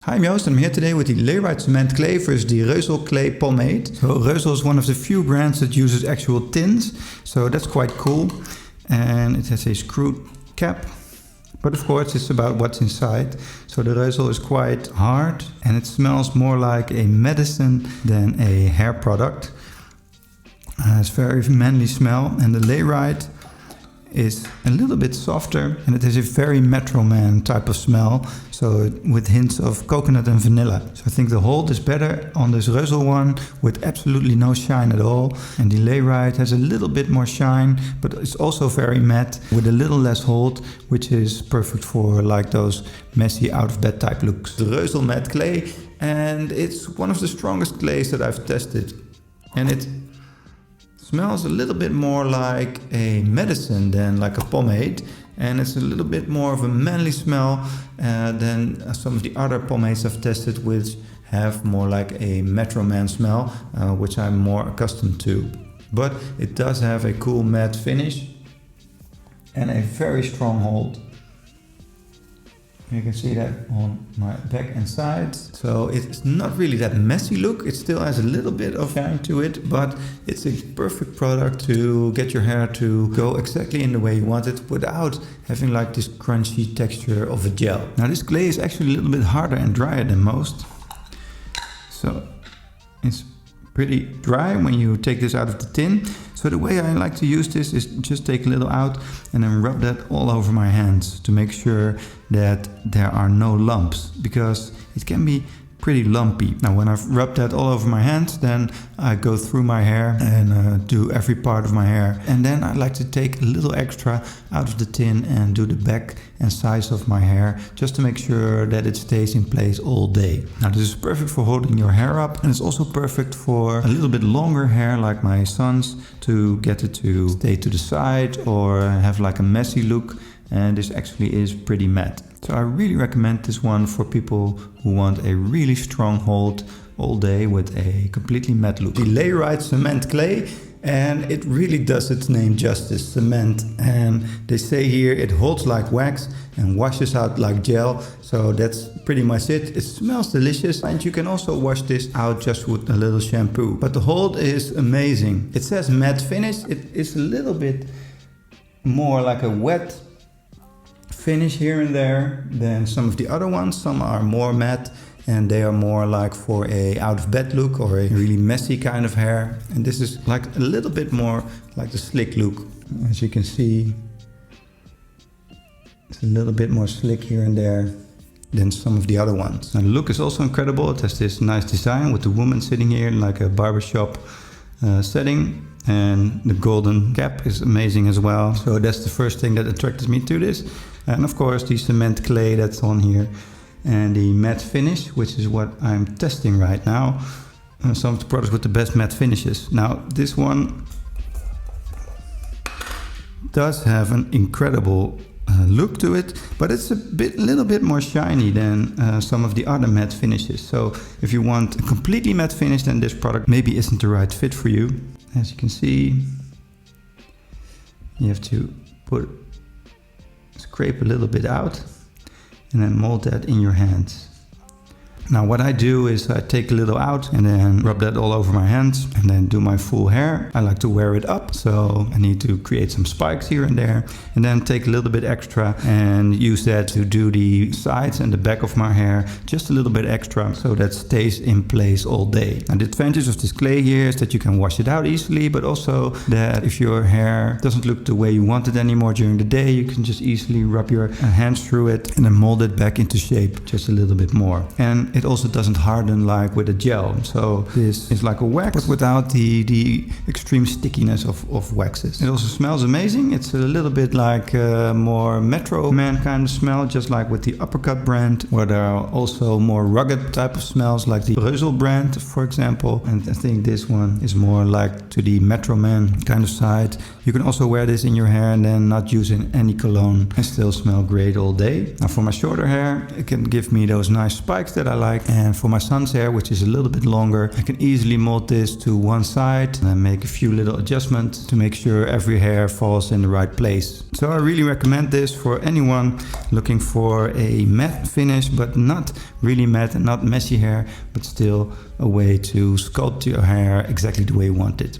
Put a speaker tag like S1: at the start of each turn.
S1: Hi, I'm Joost and I'm here today with the Layrite Cement Clay versus the Reuzel Clay Pomade. So Reuzel is one of the few brands that uses actual tins, so that's quite cool. And it has a screw cap, but of course it's about what's inside. So the Reuzel is quite hard and it smells more like a medicine than a hair product. It's very manly smell, and the Layrite is a little bit softer and it has a very Metro Man type of smell, so with hints of coconut and vanilla. So I think the hold is better on this Reuzel one with absolutely no shine at all, and the Layrite has a little bit more shine, but it's also very matte with a little less hold, which is perfect for like those messy out of bed type looks. The Reuzel Matte Clay, and it's one of the strongest clays that I've tested, and it smells a little bit more like a medicine than like a pomade, and it's a little bit more of a manly smell than some of the other pomades I've tested, which have more like a Metro Man smell, which I'm more accustomed to. But it does have a cool matte finish and a very strong hold. You can see that on my back and sides. So it's not really that messy look. It still has a little bit of shine to it, but it's a perfect product to get your hair to go exactly in the way you want it without having like this crunchy texture of a gel. Now this clay is actually a little bit harder and drier than most. So it's pretty dry when you take this out of the tin. So the way I like to use this is just take a little out and then rub that all over my hands to make sure that there are no lumps, because it can be pretty lumpy. Now when I've rubbed that all over my hands, then I go through my hair and do every part of my hair. And then I like to take a little extra out of the tin and do the back and sides of my hair, just to make sure that it stays in place all day. Now this is perfect for holding your hair up, and it's also perfect for a little bit longer hair like my son's, to get it to stay to the side or have like a messy look. And this actually is pretty matte. So I really recommend this one for people who want a really strong hold all day with a completely matte look. The Layrite Cement Clay, and it really does its name justice, cement. And they say here it holds like wax and washes out like gel. So that's pretty much it. It smells delicious, and you can also wash this out just with a little shampoo. But the hold is amazing. It says matte finish. It is a little bit more like a wet finish here and there than some of the other ones. Some are more matte and they are more like for a out of bed look or a really messy kind of hair, and this is like a little bit more like the slick look. As you can see, it's a little bit more slick here and there than some of the other ones. Now the look is also incredible. It has this nice design with the woman sitting here in like a barbershop setting, and the golden cap is amazing as well. So that's the first thing that attracted me to this. And of course the cement clay that's on here, and the matte finish, which is what I'm testing right now. Some of the products with the best matte finishes. Now this one does have an incredible look to it, but it's a little bit more shiny than some of the other matte finishes. So if you want a completely matte finish, then this product maybe isn't the right fit for you. As you can see, you have to scrape a little bit out and then mold that in your hands. Now what I do is I take a little out and then rub that all over my hands and then do my full hair. I like to wear it up, so I need to create some spikes here and there, and then take a little bit extra and use that to do the sides and the back of my hair just a little bit extra, so that stays in place all day. Now the advantage of this clay here is that you can wash it out easily, but also that if your hair doesn't look the way you want it anymore during the day, you can just easily rub your hands through it and then mold it back into shape just a little bit more. And it also doesn't harden like with a gel. So this is like a wax, but without the extreme stickiness of waxes. It also smells amazing. It's a little bit like a more Metro Man kind of smell, just like with the Uppercut brand, where there are also more rugged type of smells like the Reuzel brand, for example. And I think this one is more like to the Metro Man kind of side. You can also wear this in your hair and then not using any cologne and still smell great all day. Now for my shorter hair, it can give me those nice spikes that I like. And for my son's hair, which is a little bit longer, I can easily mold this to one side and then make a few little adjustments to make sure every hair falls in the right place. So I really recommend this for anyone looking for a matte finish, but not really matte and not messy hair, but still a way to sculpt your hair exactly the way you want it.